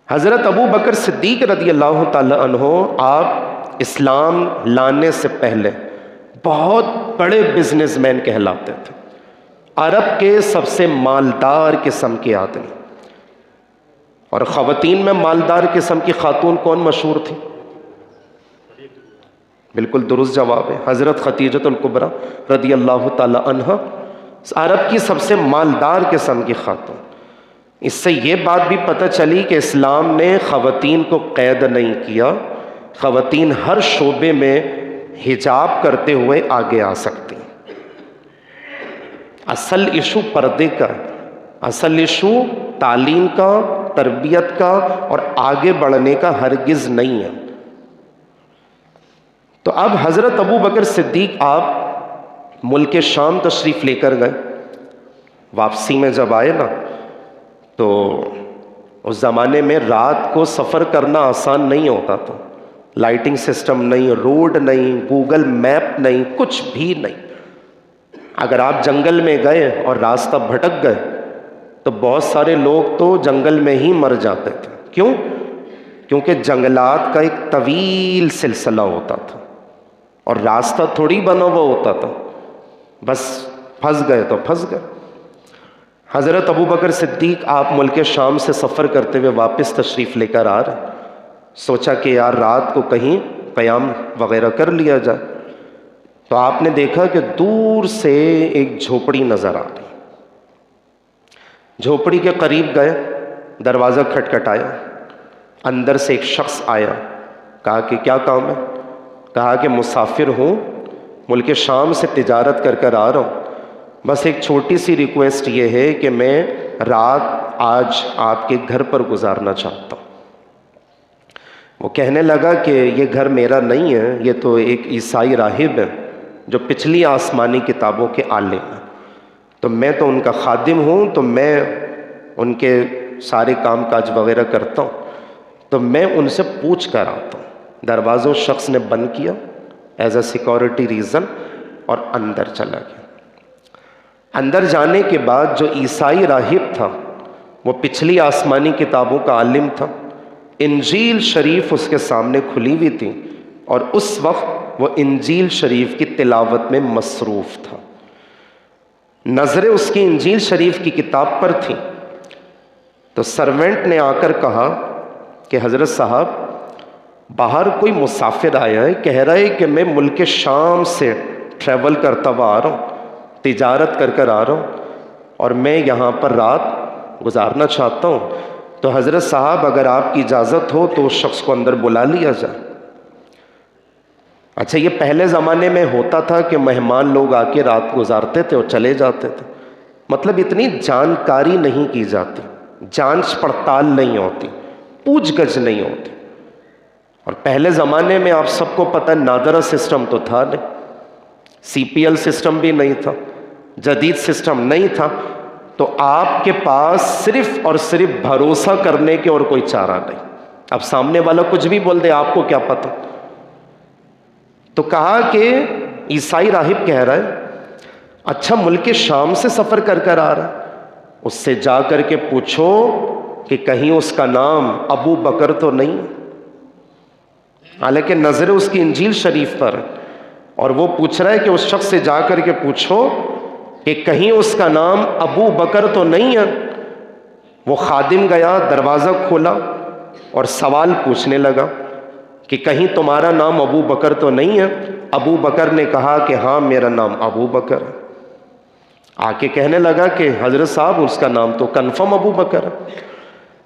حضرت ابو بکر صدیق رضی اللہ تعالی عنہ آپ اسلام لانے سے پہلے بہت بڑے بزنس مین کہلاتے تھے، عرب کے سب سے مالدار قسم کے آدمی. اور خواتین میں مالدار قسم کی خاتون کون مشہور تھی؟ بالکل درست جواب ہے، حضرت خدیجہ الکبریٰ رضی اللہ تعالی عنہ عرب کی سب سے مالدار قسم کی خاتون. اس سے یہ بات بھی پتہ چلی کہ اسلام نے خواتین کو قید نہیں کیا، خواتین ہر شعبے میں حجاب کرتے ہوئے آگے آ سکتی. اصل ایشو پردے کا، اصل ایشو تعلیم کا، تربیت کا اور آگے بڑھنے کا ہرگز نہیں ہے. تو اب حضرت ابو بکر صدیق آپ ملک شام تشریف لے کر گئے. واپسی میں جب آئے نا تو اس زمانے میں رات کو سفر کرنا آسان نہیں ہوتا تھا. لائٹنگ سسٹم نہیں، روڈ نہیں، گوگل میپ نہیں، کچھ بھی نہیں. اگر آپ جنگل میں گئے اور راستہ بھٹک گئے تو بہت سارے لوگ تو جنگل میں ہی مر جاتے تھے. کیوں؟ کیونکہ جنگلات کا ایک طویل سلسلہ ہوتا تھا اور راستہ تھوڑی بنا ہوا ہوتا تھا، بس پھنس گئے تو پھنس گئے. حضرت ابو بکر صدیق آپ ملک شام سے سفر کرتے ہوئے واپس تشریف لے کر آ رہے. سوچا کہ یار رات کو کہیں قیام وغیرہ کر لیا جائے. تو آپ نے دیکھا کہ دور سے ایک جھوپڑی نظر آ رہی. جھوپڑی کے قریب گئے، دروازہ کھٹکھٹایا. اندر سے ایک شخص آیا. کہا کہ کیا کام ہے؟ کہا کہ مسافر ہوں، ملک شام سے تجارت کر کر آ رہا ہوں، بس ایک چھوٹی سی ریکویسٹ یہ ہے کہ میں رات آج آپ کے گھر پر گزارنا چاہتا ہوں. وہ کہنے لگا کہ یہ گھر میرا نہیں ہے، یہ تو ایک عیسائی راہب ہے جو پچھلی آسمانی کتابوں کے عالم ہیں، تو میں تو ان کا خادم ہوں، تو میں ان کے سارے کام کاج وغیرہ کرتا ہوں، تو میں ان سے پوچھ کر آتا ہوں. دروازہ شخص نے بند کیا ایز اے سیکورٹی ریزن اور اندر چلا گیا. اندر جانے کے بعد جو عیسائی راہب تھا وہ پچھلی آسمانی کتابوں کا عالم تھا. انجیل شریف اس کے سامنے کھلی ہوئی تھی اور اس وقت وہ انجیل شریف کی تلاوت میں مصروف تھا. نظریں اس کی انجیل شریف کی کتاب پر تھی. تو سرونٹ نے آ کر کہا کہ حضرت صاحب باہر کوئی مسافر آیا ہے، کہہ رہا ہے کہ میں ملک شام سے ٹریول کرتا ہوا آ رہا ہوں، تجارت کر کر آ رہا ہوں اور میں یہاں پر رات گزارنا چاہتا ہوں. تو حضرت صاحب اگر آپ کی اجازت ہو تو اس شخص کو اندر بلا لیا جائے. اچھا، یہ پہلے زمانے میں ہوتا تھا کہ مہمان لوگ آ کے رات گزارتے تھے اور چلے جاتے تھے. مطلب اتنی جانکاری نہیں کی جاتی، جانچ پڑتال نہیں ہوتی، پوچھ گچھ نہیں ہوتی. اور پہلے زمانے میں آپ سب کو پتہ نادرا سسٹم تو تھا نہیں، سی پی ایل سسٹم بھی نہیں تھا، جدید سسٹم نہیں تھا. تو آپ کے پاس صرف اور صرف بھروسہ کرنے کے اور کوئی چارہ نہیں. اب سامنے والا کچھ بھی بول دے، آپ کو کیا پتہ. تو کہا کہ عیسائی راہب کہہ رہا ہے اچھا ملک شام سے سفر کر کر آ رہا ہے، اس سے جا کر کے پوچھو کہ کہیں اس کا نام ابو بکر تو نہیں. حالانکہ نظر اس کی انجیل شریف پر، اور وہ پوچھ رہا ہے کہ اس شخص سے جا کر کے پوچھو کہ کہیں اس کا نام ابو بکر تو نہیں ہے. وہ خادم گیا، دروازہ کھولا اور سوال پوچھنے لگا کہ کہیں تمہارا نام ابو بکر تو نہیں ہے؟ ابو بکر نے کہا کہ ہاں میرا نام ابو بکر ہے. آ کے کہنے لگا کہ حضرت صاحب اس کا نام تو کنفرم ابو بکر ہے.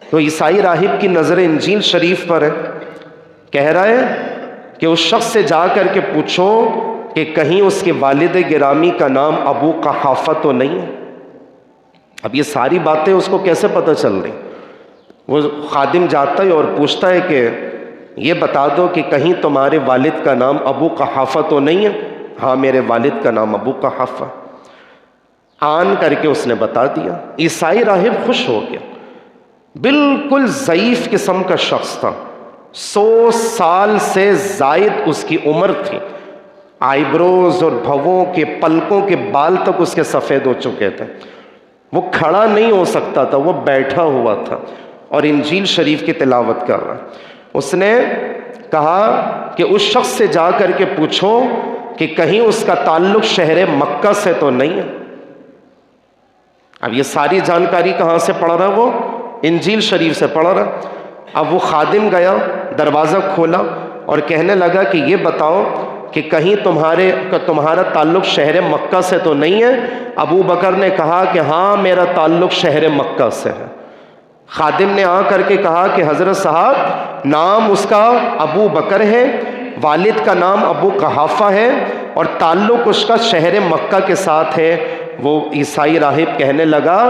تو عیسائی راہب کی نظر انجیل شریف پر ہے، کہہ رہا ہے کہ اس شخص سے جا کر کے پوچھو کہ کہیں اس کے والد گرامی کا نام ابو قحافہ تو نہیں ہے. اب یہ ساری باتیں اس کو کیسے پتہ چل رہی؟ وہ خادم جاتا ہے اور پوچھتا ہے کہ یہ بتا دو کہ کہیں تمہارے والد کا نام ابو قحافہ تو نہیں ہے؟ ہاں میرے والد کا نام ابو قحافہ. آن کر کے اس نے بتا دیا. عیسائی راہب خوش ہو گیا. بالکل ضعیف قسم کا شخص تھا، 100 سال سے زائد اس کی عمر تھی. آئی بروز اور بھووں کے پلکوں کے بال تک اس کے سفید ہو چکے تھے. وہ کھڑا نہیں ہو سکتا تھا، وہ بیٹھا ہوا تھا اور انجیل شریف کی تلاوت کر رہا ہے۔ اس نے کہا کہ اس شخص سے جا کر کے پوچھو کہ کہیں اس کا تعلق شہر مکہ سے تو نہیں ہے۔ اب یہ ساری جانکاری کہاں سے پڑھ رہا ہے؟ وہ انجیل شریف سے پڑھ رہا ہے۔ اب وہ خادم گیا، دروازہ کھولا اور کہنے لگا کہ یہ بتاؤ کہ کہیں تمہارا تعلق شہر مکہ سے تو نہیں ہے؟ ابو بکر نے کہا کہ ہاں میرا تعلق شہر مکہ سے ہے۔ خادم نے آ کر کے کہا کہ حضرت صاحب نام اس کا ابو بکر ہے، والد کا نام ابو قحافہ ہے، اور تعلق اس کا شہر مکہ کے ساتھ ہے۔ وہ عیسائی راہب کہنے لگا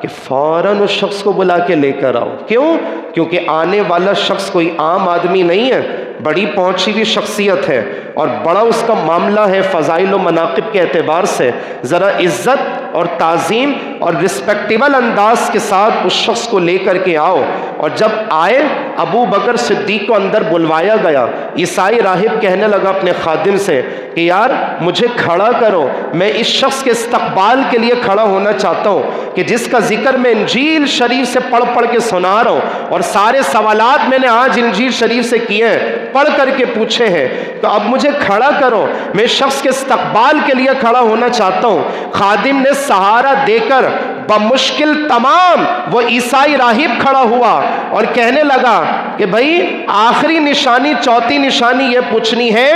کہ فوراً اس شخص کو بلا کے لے کر آؤ۔ کیوں؟ کیونکہ آنے والا شخص کوئی عام آدمی نہیں ہے، بڑی پہنچی ہوئی شخصیت ہے اور بڑا اس کا معاملہ ہے فضائل و مناقب کے اعتبار سے۔ ذرا عزت اور تعظیم اور رسپیکٹیبل انداز کے ساتھ اس شخص کو لے کر کے آؤ۔ اور جب آئے ابو بکر صدیق کو اندر بلوایا گیا۔ عیسائی راہب کہنے لگا اپنے خادم سے کہ یار مجھے کھڑا کرو، میں اس شخص کے استقبال کے لیے کھڑا ہونا چاہتا ہوں کہ جس کا ذکر میں انجیل شریف سے پڑھ پڑھ کے سنا رہا ہوں، اور سارے سوالات میں نے آج انجیل شریف سے کیے ہیں، پڑھ کر کے پوچھے ہیں، تو اب مجھے کھڑا کرو، میں شخص کے استقبال کے لیے کھڑا ہونا چاہتا ہوں۔ خادم نے سہارا دے کر بمشکل تمام وہ عیسائی راہب کھڑا ہوا اور کہنے لگا کہ بھائی آخری نشانی، چوتھی نشانی یہ پوچھنی ہے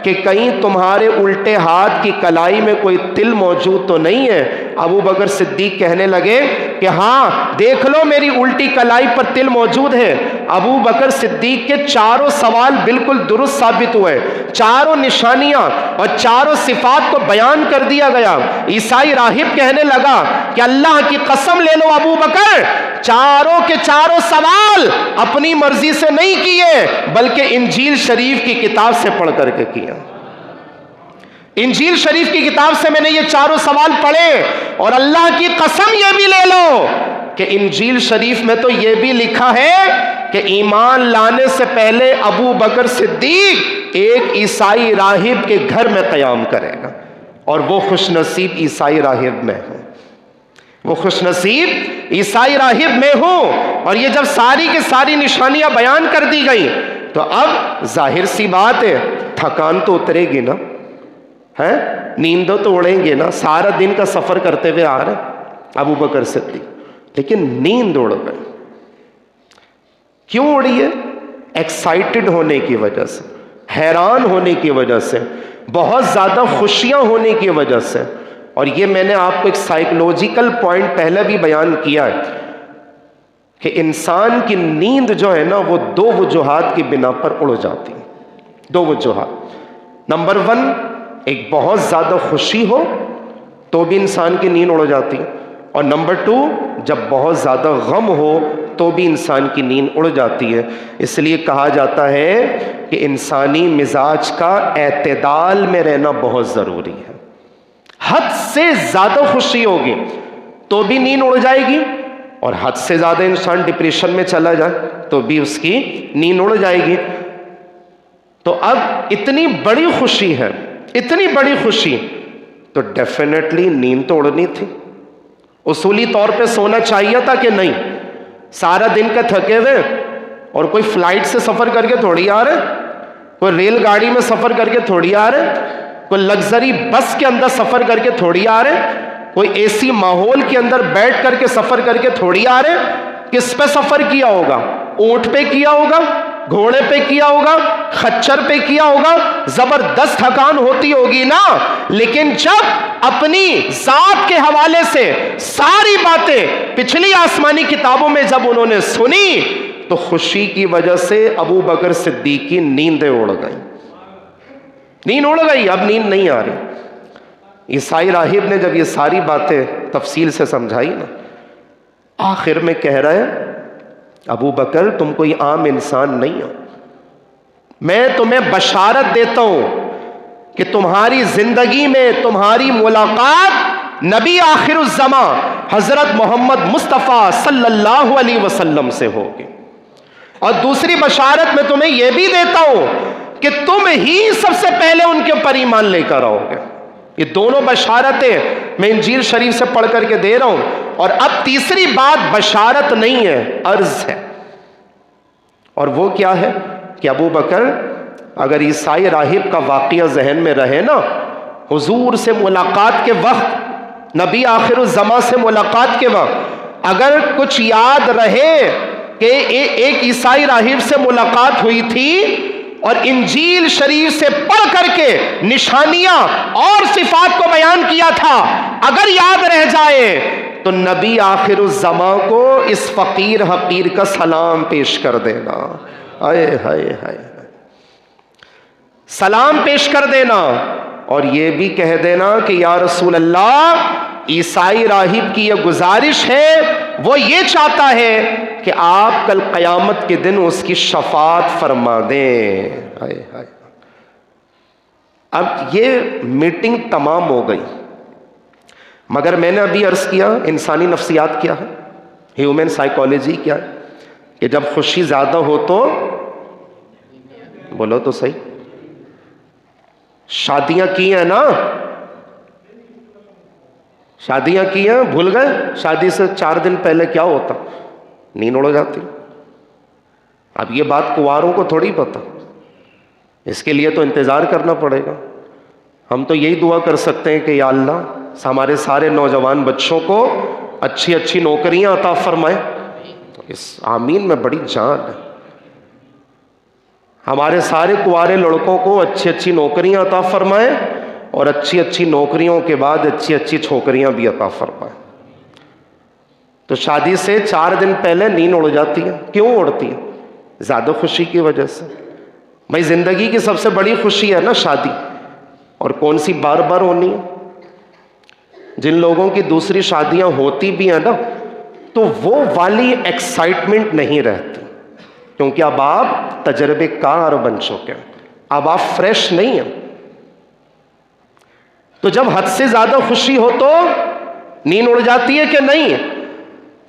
کہ کہیں تمہارے الٹے ہاتھ کی کلائی میں کوئی تل موجود تو نہیں ہے؟ ابو بکر صدیق کہنے لگے کہ ہاں دیکھ لو میری الٹی کلائی پر تل موجود ہے۔ ابو بکر صدیق کے چاروں سوال بالکل درست ثابت ہوئے، چاروں نشانیاں اور چاروں صفات کو بیان کر دیا گیا۔ عیسائی راہب کہنے لگا کہ اللہ کی قسم لے لو ابو بکر، چاروں کے چاروں سوال اپنی مرضی سے نہیں کیے بلکہ انجیل شریف کی کتاب سے پڑھ کر کے کیا۔ انجیل شریف کی کتاب سے میں نے یہ چاروں سوال پڑھے، اور اللہ کی قسم یہ بھی لے لو کہ انجیل شریف میں تو یہ بھی لکھا ہے کہ ایمان لانے سے پہلے ابو بکر صدیق ایک عیسائی راہب کے گھر میں قیام کرے گا، اور وہ خوش نصیب عیسائی راہب میں ہوں، وہ خوش نصیب عیسائی راہب میں ہوں۔ اور یہ جب ساری کی ساری نشانیاں بیان کر دی گئی تو اب ظاہر سی بات ہے تھکان تو اترے گی نا، ہے نیندوں تو اڑیں گے نا، سارا دن کا سفر کرتے ہوئے آ رہے ابو بکر صدیق، لیکن نیند اڑ گئی۔ کیوں اڑی ہے؟ ایکسائٹڈ ہونے کی وجہ سے، حیران ہونے کی وجہ سے، بہت زیادہ خوشیاں ہونے کی وجہ سے۔ اور یہ میں نے آپ کو ایک سائیکولوجیکل پوائنٹ پہلے بھی بیان کیا ہے کہ انسان کی نیند جو ہے نا وہ دو وجوہات کی بنا پر اڑ جاتی ہے، دو وجوہات۔ نمبر 1، ایک بہت زیادہ خوشی ہو تو بھی انسان کی نیند اڑ جاتی ہے، اور نمبر 2، جب بہت زیادہ غم ہو تو بھی انسان کی نیند اڑ جاتی ہے۔ اس لیے کہا جاتا ہے کہ انسانی مزاج کا اعتدال میں رہنا بہت ضروری ہے۔ حد سے زیادہ خوشی ہوگی تو بھی نیند اڑ جائے گی، اور حد سے زیادہ انسان ڈپریشن میں چلا جائے تو بھی اس کی نیند اڑ جائے گی۔ تو اب اتنی بڑی خوشی ہے، اتنی بڑی خوشی، تو ڈیفینیٹلی نیند تو اڑنی تھی۔ اصولی طور پہ سونا چاہیے تھا کہ نہیں؟ سارا دن کا تھکے ہوئے، اور کوئی فلائٹ سے سفر کر کے تھوڑی آ رہے، کوئی ریل گاڑی میں سفر کر کے تھوڑی آ رہے، کوئی لگژری بس کے اندر سفر کر کے تھوڑی آ رہے، کوئی اے سی ماحول کے اندر بیٹھ کر کے سفر کر کے تھوڑی آ رہے۔ کس پہ سفر کیا ہوگا؟ اونٹ پہ کیا ہوگا، گھوڑے پہ کیا ہوگا، خچر پہ کیا ہوگا، زبردست تھکان ہوتی ہوگی نا۔ لیکن جب اپنی ذات کے حوالے سے ساری باتیں پچھلی آسمانی کتابوں میں جب انہوں نے سنی تو خوشی کی وجہ سے ابو بکر صدیق کی نیندیں اڑ گئیں، نیند اڑ گئی، اب نیند نہیں آ رہی۔ عیسائی راہب نے جب یہ ساری باتیں تفصیل سے سمجھائی نا، آخر میں کہہ رہے ہیں ابو بکر تم کوئی عام انسان نہیں ہو، میں تمہیں بشارت دیتا ہوں کہ تمہاری زندگی میں تمہاری ملاقات نبی آخر الزماں حضرت محمد مصطفیٰ صلی اللہ علیہ وسلم سے ہوگی، اور دوسری بشارت میں تمہیں یہ بھی دیتا ہوں کہ تم ہی سب سے پہلے ان کے اوپر ایمان لے کر آؤ گے۔ یہ دونوں بشارتیں میں انجیل شریف سے پڑھ کر کے دے رہا ہوں۔ اور اب تیسری بات بشارت نہیں ہے، عرض ہے۔ اور وہ کیا ہے کہ ابو بکر اگر عیسائی راہب کا واقعہ ذہن میں رہے نا، حضور سے ملاقات کے وقت، نبی آخر الزمان سے ملاقات کے وقت اگر کچھ یاد رہے کہ ایک عیسائی راہب سے ملاقات ہوئی تھی اور انجیل شریف سے پڑھ کر کے نشانیاں اور صفات کو بیان کیا تھا، اگر یاد رہ جائے تو نبی آخر الزمان کو اس فقیر حقیر کا سلام پیش کر دینا. ہائے ہائے ہائے، سلام پیش کر دینا اور یہ بھی کہہ دینا کہ یا رسول اللہ، عیسائی راہب کی یہ گزارش ہے، وہ یہ چاہتا ہے کہ آپ کل قیامت کے دن اس کی شفاعت فرما دیں. ہائے ہائے. اب یہ میٹنگ تمام ہو گئی، مگر میں نے ابھی عرض کیا انسانی نفسیات کیا ہے، ہیومن سائیکالوجی کیا ہے کہ جب خوشی زیادہ ہو تو بولو تو صحیح. شادیاں کی ہیں نا، شادیاں کی ہیں، بھول گئے شادی سے 4 دن پہلے کیا ہوتا؟ نیند اڑ جاتی. اب یہ بات کنواروں کو تھوڑی پتا، اس کے لیے تو انتظار کرنا پڑے گا. ہم تو یہی دعا کر سکتے ہیں کہ یا اللہ ہمارے سارے نوجوان بچوں کو اچھی اچھی نوکریاں عطا فرمائے. اس آمین میں بڑی جان ہے. ہمارے سارے کنوارے لڑکوں کو اچھی اچھی نوکریاں عطا فرمائے اور اچھی اچھی نوکریوں کے بعد اچھی اچھی چھوکریاں بھی عطا فرمائے. تو شادی سے 4 دن پہلے نیند اڑ جاتی ہے. کیوں اڑتی ہے؟ زیادہ خوشی کی وجہ سے. بھائی زندگی کی سب سے بڑی خوشی ہے نا شادی، اور کون سی بار بار ہونی ہے. جن لوگوں کی دوسری شادیاں ہوتی بھی ہیں نا تو وہ والی ایکسائٹمنٹ نہیں رہتی، کیونکہ اب آپ تجربے کار بن چکے ہیں، اب آپ فریش نہیں ہیں. تو جب حد سے زیادہ خوشی ہو تو نیند اڑ جاتی ہے کہ نہیں؟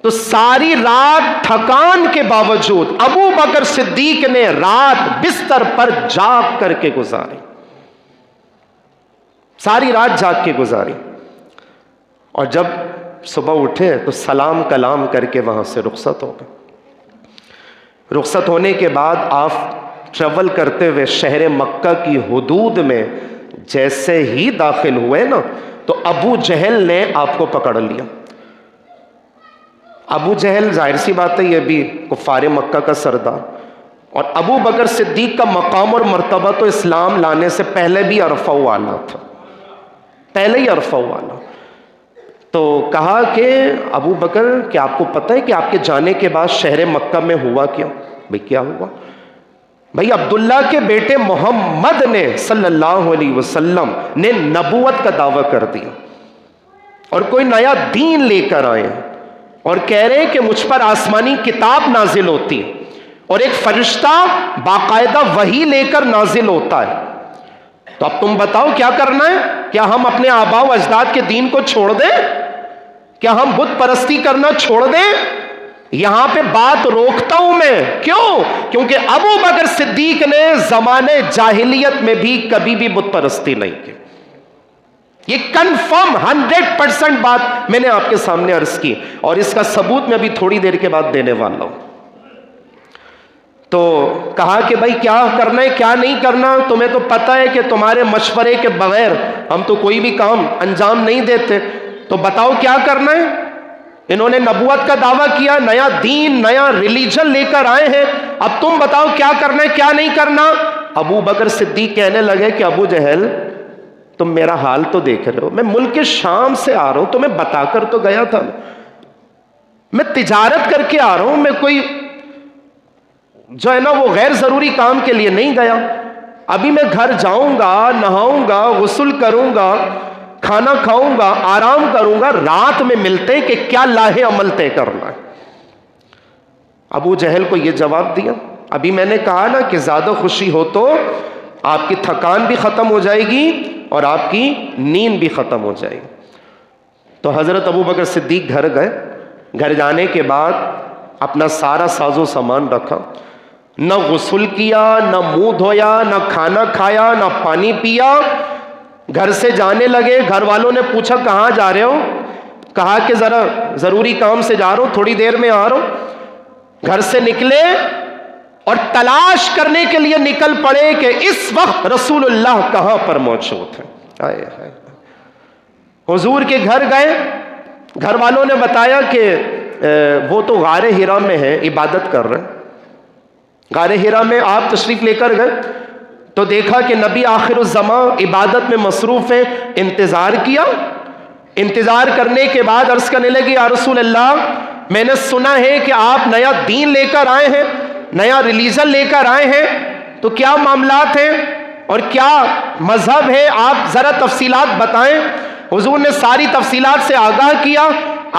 تو ساری رات تھکان کے باوجود ابو بکر صدیق نے رات بستر پر جاگ کر کے گزاری، ساری رات جاگ کے گزاری. اور جب صبح اٹھے تو سلام کلام کر کے وہاں سے رخصت ہو گئے. رخصت ہونے کے بعد آپ ٹریول کرتے ہوئے شہر مکہ کی حدود میں جیسے ہی داخل ہوئے نا تو ابو جہل نے آپ کو پکڑ لیا. ابو جہل ظاہر سی بات ہے یہ بھی کفار مکہ کا سردار، اور ابو بکر صدیق کا مقام اور مرتبہ تو اسلام لانے سے پہلے بھی عرفہ والا تھا، پہلے ہی عرفہ والا. تو کہا کہ ابو بکر کہ آپ کو پتہ ہے کہ آپ کے جانے کے بعد شہر مکہ میں ہوا کیا؟ بھئی کیا ہوا؟ بھئی عبداللہ کے بیٹے محمد نے صلی اللہ علیہ وسلم نے نبوت کا دعویٰ کر دیا اور کوئی نیا دین لے کر آئے ہیں اور کہہ رہے ہیں کہ مجھ پر آسمانی کتاب نازل ہوتی ہے اور ایک فرشتہ باقاعدہ وحی لے کر نازل ہوتا ہے. تو اب تم بتاؤ کیا کرنا ہے؟ کیا ہم اپنے آباء و اجداد کے دین کو چھوڑ دیں؟ کیا ہم بت پرستی کرنا چھوڑ دیں؟ یہاں پہ بات روکتا ہوں میں. کیوں؟ کیونکہ ابو بکر صدیق نے زمانے جاہلیت میں بھی کبھی بھی بت پرستی نہیں کی. یہ کنفرم 100% بات میں نے آپ کے سامنے عرض کی اور اس کا ثبوت میں ابھی تھوڑی دیر کے بعد دینے والا ہوں. تو کہا کہ بھائی کیا کرنا ہے کیا نہیں کرنا، تمہیں تو پتہ ہے کہ تمہارے مشورے کے بغیر ہم تو کوئی بھی کام انجام نہیں دیتے، تو بتاؤ کیا کرنا ہے. انہوں نے نبوت کا دعویٰ کیا، نیا دین نیا ریلیجن لے کر آئے ہیں، اب تم بتاؤ کیا کرنا ہے کیا نہیں کرنا. ابو بکر صدیق کہنے لگے کہ ابو جہل تم میرا حال تو دیکھ رہے ہو، میں ملک شام سے آ رہا ہوں، تمہیں بتا کر تو گیا تھا، میں تجارت کر کے آ رہا ہوں، میں کوئی جو ہے نا وہ غیر ضروری کام کے لیے نہیں گیا. ابھی میں گھر جاؤں گا، نہاؤں گا، غسل کروں گا، کھانا کھاؤں گا، آرام کروں گا، رات میں ملتے کہ کیا لاہ عمل طے کرنا ہے. ابو جہل کو یہ جواب دیا. ابھی میں نے کہا نا کہ زیادہ خوشی ہو تو آپ کی تھکان بھی ختم ہو جائے گی اور آپ کی نیند بھی ختم ہو جائے گی. تو حضرت ابو بکر صدیق گھر گئے. گھر جانے کے بعد اپنا سارا ساز و سامان رکھا، نہ غسل کیا، نہ منہ دھویا، نہ کھانا کھایا، نہ پانی پیا. گھر سے جانے لگے. گھر والوں نے پوچھا کہاں جا رہے ہو؟ کہا کہ ذرا ضروری کام سے جا رہا ہوں، تھوڑی دیر میں آ رہا ہوں. گھر سے نکلے اور تلاش کرنے کے لیے نکل پڑے کہ اس وقت رسول اللہ کہاں پر موجود ہیں. آئے ہائے. حضور کے گھر گئے, گھر والوں نے بتایا کہ وہ تو غار حرا میں ہیں, عبادت کر رہے ہیں. غار حرا میں آپ تشریف لے کر گئے تو دیکھا کہ نبی آخر الزمان عبادت میں مصروف ہیں. انتظار کیا, انتظار کرنے کے بعد عرض کرنے لگی یا رسول اللہ میں نے سنا ہے کہ آپ نیا دین لے کر آئے ہیں, نیا ریلیجن لے کر آئے ہیں, تو کیا معاملات ہیں اور کیا مذہب ہے, آپ ذرا تفصیلات بتائیں. حضور نے ساری تفصیلات سے آگاہ کیا.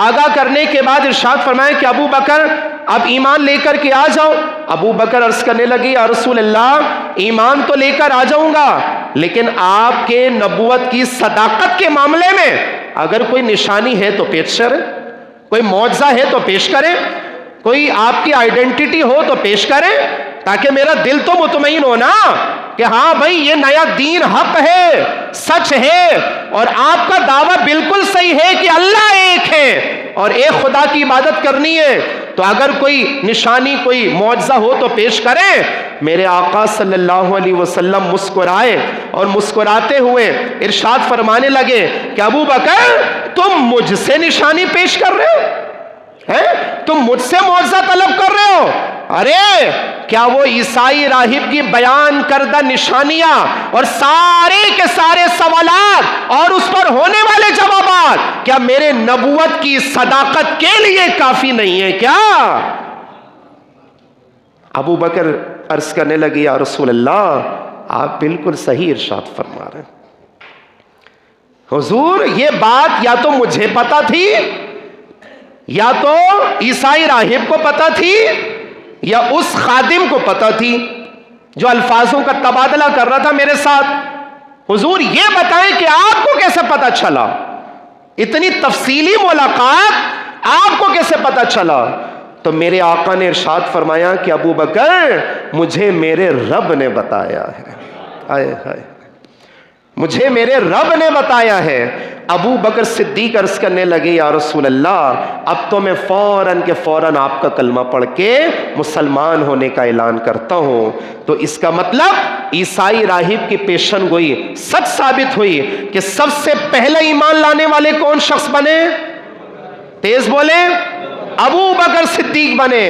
آگاہ کرنے کے بعد ارشاد فرمایا کہ ابو بکر اب ایمان لے کر کے آ جاؤ. ابو بکر عرض کرنے لگی یا رسول اللہ ایمان تو لے کر آ جاؤں گا, لیکن آپ کے نبوت کی صداقت کے معاملے میں اگر کوئی نشانی ہے تو پیش کریں, کوئی معجزہ ہے تو پیش کریں, کوئی آپ کی آئیڈینٹی ہو تو پیش کریں, تاکہ میرا دل تو مطمئن ہو نا کہ ہاں بھائی یہ نیا دین حق ہے, سچ ہے, اور آپ کا دعویٰ بالکل صحیح ہے کہ اللہ ایک ہے اور ایک خدا کی عبادت کرنی ہے. تو اگر کوئی نشانی کوئی معجزہ ہو تو پیش کریں. میرے آقا صلی اللہ علیہ وسلم مسکرائے اور مسکراتے ہوئے ارشاد فرمانے لگے کہ ابو بکر تم مجھ سے نشانی پیش کر رہے ہو, تم مجھ سے معجزہ طلب کر رہے ہو. ارے کیا وہ عیسائی راہب کی بیان کردہ نشانیاں اور سارے کے سارے سوالات اور اس پر ہونے والے جوابات کیا میرے نبوت کی صداقت کے لیے کافی نہیں ہے کیا؟ ابو بکر عرض کرنے لگے یا رسول اللہ آپ بالکل صحیح ارشاد فرما رہے ہیں. حضور یہ بات یا تو مجھے پتا تھی, یا تو عیسائی راہب کو پتا تھی, یا اس خادم کو پتا تھی جو الفاظوں کا تبادلہ کر رہا تھا میرے ساتھ. حضور یہ بتائیں کہ آپ کو کیسے پتا چلا, اتنی تفصیلی ملاقات آپ کو کیسے پتا چلا؟ تو میرے آقا نے ارشاد فرمایا کہ ابو بکر مجھے میرے رب نے بتایا ہے. آئے ہائے, مجھے میرے رب نے بتایا ہے. ابو بکر صدیق عرض کرنے لگے یا رسول اللہ اب تو میں فوراً کے فوراً آپ کا کلمہ پڑھ کے مسلمان ہونے کا اعلان کرتا ہوں. تو اس کا مطلب عیسائی راہب کی پیشن گوئی سچ ثابت ہوئی کہ سب سے پہلے ایمان لانے والے کون شخص بنے؟ تیز بولیں, ابو بکر صدیق بنے.